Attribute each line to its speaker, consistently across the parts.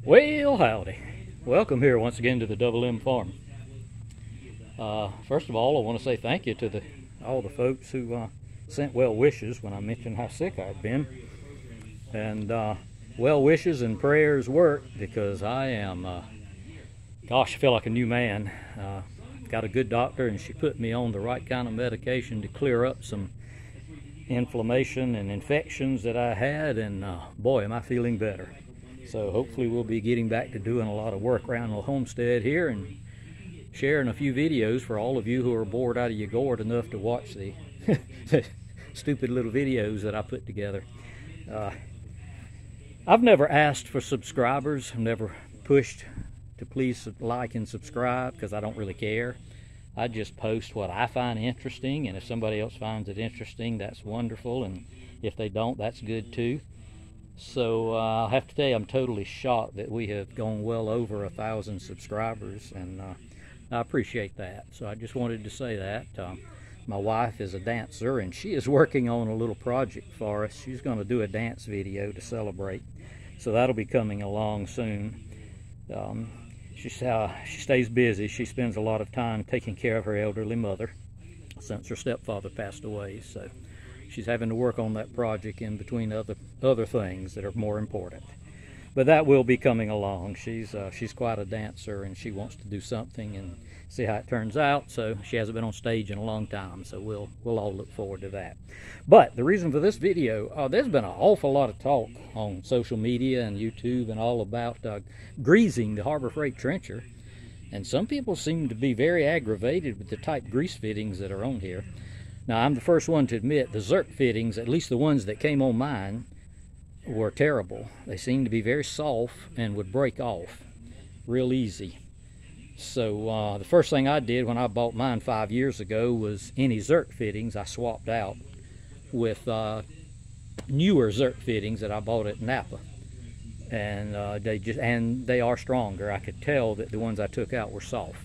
Speaker 1: Well, howdy. Welcome here once again to the Double M Farm. First of all, I want to say thank you to all the folks who sent well wishes when I mentioned how sick I'd been. And well wishes and prayers work, because I am, gosh, I feel like a new man. Got a good doctor, and she put me on the right kind of medication to clear up some inflammation and infections that I had, and boy, am I feeling better. So hopefully we'll be getting back to doing a lot of work around the homestead here and sharing a few videos for all of you who are bored out of your gourd enough to watch the stupid little videos that I put together. I've never asked for subscribers. I've never pushed to please like and subscribe, because I don't really care. I just post what I find interesting, and if somebody else finds it interesting, that's wonderful, and if they don't, that's good too. So I'll have to tell you, I'm totally shocked that we have gone well over 1,000 subscribers, and I appreciate that. So I just wanted to say that. My wife is a dancer, and she is working on a little project for us. She's going to do a dance video to celebrate, so that'll be coming along soon. She stays busy. She spends a lot of time taking care of her elderly mother since her stepfather passed away, so she's having to work on that project in between other things that are more important. But that will be coming along. She's quite a dancer, and she wants to do something and see how it turns out. So she hasn't been on stage in a long time, so we'll all look forward to that. But the reason for this video, there's been an awful lot of talk on social media and YouTube and all about greasing the Harbor Freight trencher, and some people seem to be very aggravated with the type grease fittings that are on here. Now, I'm the first one to admit the Zerk fittings, at least the ones that came on mine, were terrible. They seemed to be very soft and would break off real easy. So the first thing I did when I bought mine 5 years ago was any Zerk fittings I swapped out with newer Zerk fittings that I bought at Napa. And they are stronger. I could tell that the ones I took out were soft.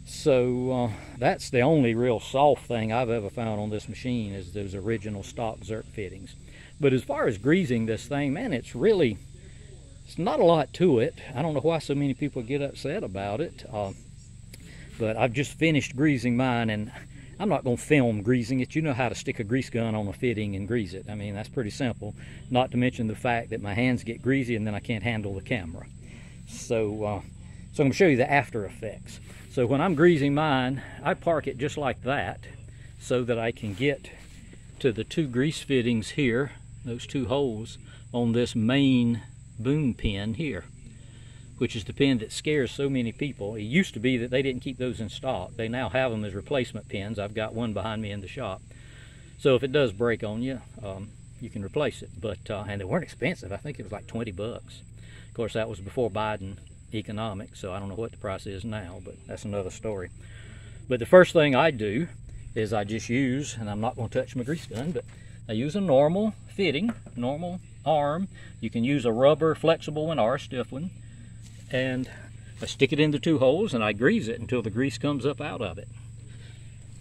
Speaker 1: So that's the only real soft thing I've ever found on this machine, is those original stock Zerk fittings. But as far as greasing this thing, man, it's not a lot to it. I don't know why so many people get upset about it. But I've just finished greasing mine, and I'm not going to film greasing it. You know how to stick a grease gun on a fitting and grease it. I mean, that's pretty simple. Not to mention the fact that my hands get greasy and then I can't handle the camera. So I'm going to show you the after effects. So when I'm greasing mine, I park it just like that so that I can get to the two grease fittings here, those two holes on this main boom pin here, which is the pin that scares so many people. It used to be that they didn't keep those in stock. They now have them as replacement pins. I've got one behind me in the shop. So if it does break on you, you can replace it. But and they weren't expensive. I think it was like 20 bucks. Of course, that was before Biden economics, so I don't know what the price is now, but that's another story. But the first thing I do is I just use, and I'm not going to touch my grease gun, but I use a normal fitting, normal arm. You can use a rubber flexible one or a stiff one, and I stick it in the two holes and I grease it until the grease comes up out of it.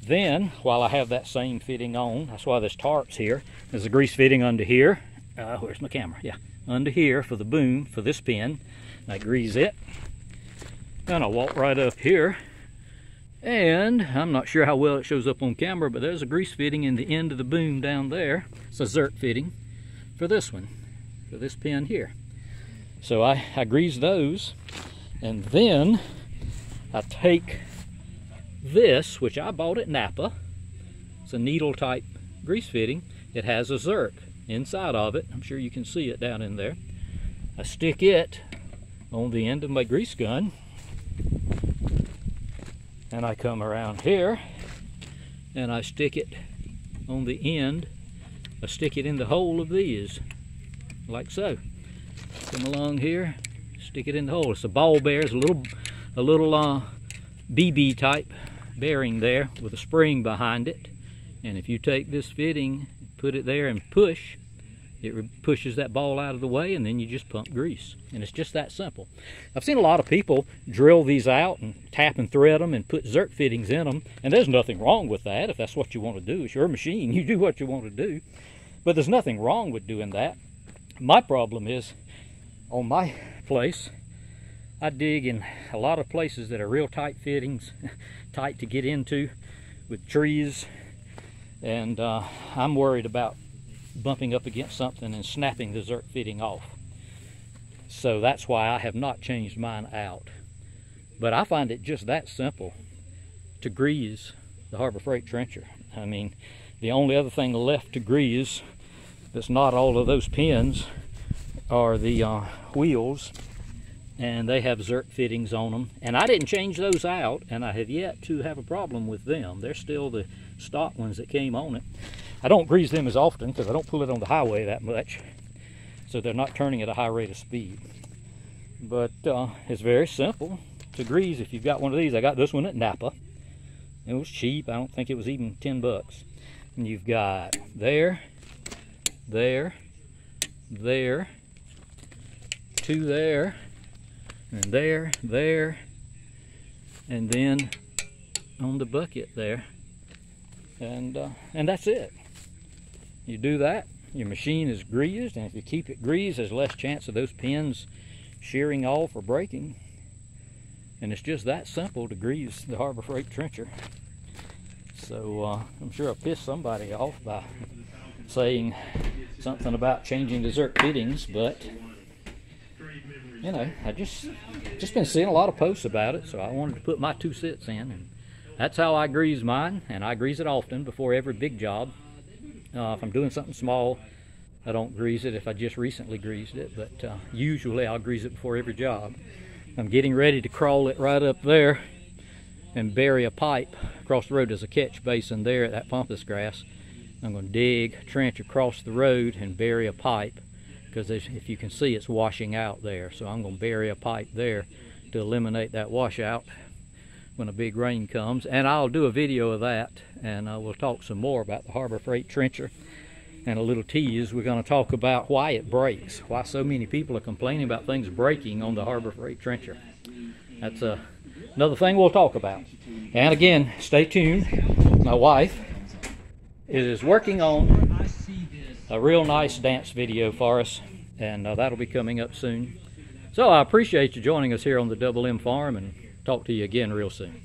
Speaker 1: Then, while I have that same fitting on, that's why there's tarps here, there's a grease fitting under here. Where's my camera? Yeah, under here for the boom, for this pin. I grease it, and I walk right up here, and I'm not sure how well it shows up on camera, but there's a grease fitting in the end of the boom down there. It's a Zerk fitting for this one, for this pin here. So I grease those, and then I take this, which I bought at Napa. It's a needle type grease fitting. It has a Zerk inside of it. I'm sure you can see it down in there. I stick it on the end of my grease gun, and I come around here and I stick it on the end. I stick it in the hole of these, like so. Come along here, stick it in the hole. It's a ball bearings, a little BB type bearing there with a spring behind it. And if you take this fitting, put it there and push, it pushes that ball out of the way, and then you just pump grease. And it's just that simple. I've seen a lot of people drill these out and tap and thread them and put Zerk fittings in them, and there's nothing wrong with that. If that's what you want to do, it's your machine. You do what you want to do. But there's nothing wrong with doing that. My problem is, on my place, I dig in a lot of places that are real tight fittings, tight to get into with trees, and I'm worried about bumping up against something and snapping the zerk fitting off. So that's why I have not changed mine out. But I find it just that simple to grease the Harbor Freight trencher. I mean, the only other thing left to grease that's not all of those pins are the wheels, and they have zerk fittings on them. And I didn't change those out, and I have yet to have a problem with them. They're still the stock ones that came on it. I don't grease them as often because I don't pull it on the highway that much, so they're not turning at a high rate of speed. But it's very simple to grease if you've got one of these. I got this one at Napa. It was cheap. I don't think it was even 10 bucks. And you've got there, there, there, two there, and there, there, and then on the bucket there. And that's it. You do that, your machine is greased, and if you keep it greased, there's less chance of those pins shearing off or breaking. And it's just that simple to grease the Harbor Freight trencher. So I'm sure I pissed somebody off by saying something about changing the zerk fittings, but you know, I just been seeing a lot of posts about it, so I wanted to put my 2 cents in, and that's how I grease mine. And I grease it often before every big job. If I'm doing something small, I don't grease it if I just recently greased it, but usually I'll grease it before every job. I'm getting ready to crawl it right up there and bury a pipe across the road. There's a catch basin there at that pampas grass. I'm going to dig a trench across the road and bury a pipe, because if you can see, it's washing out there. So I'm going to bury a pipe there to eliminate that washout when a big rain comes. And I'll do a video of that, and we'll talk some more about the Harbor Freight trencher. And a little tease, we're going to talk about why it breaks, why so many people are complaining about things breaking on the Harbor Freight trencher. That's another thing we'll talk about. And again, stay tuned. My wife is working on a real nice dance video for us, and that'll be coming up soon. So I appreciate you joining us here on the Double M Farm, and talk to you again real soon.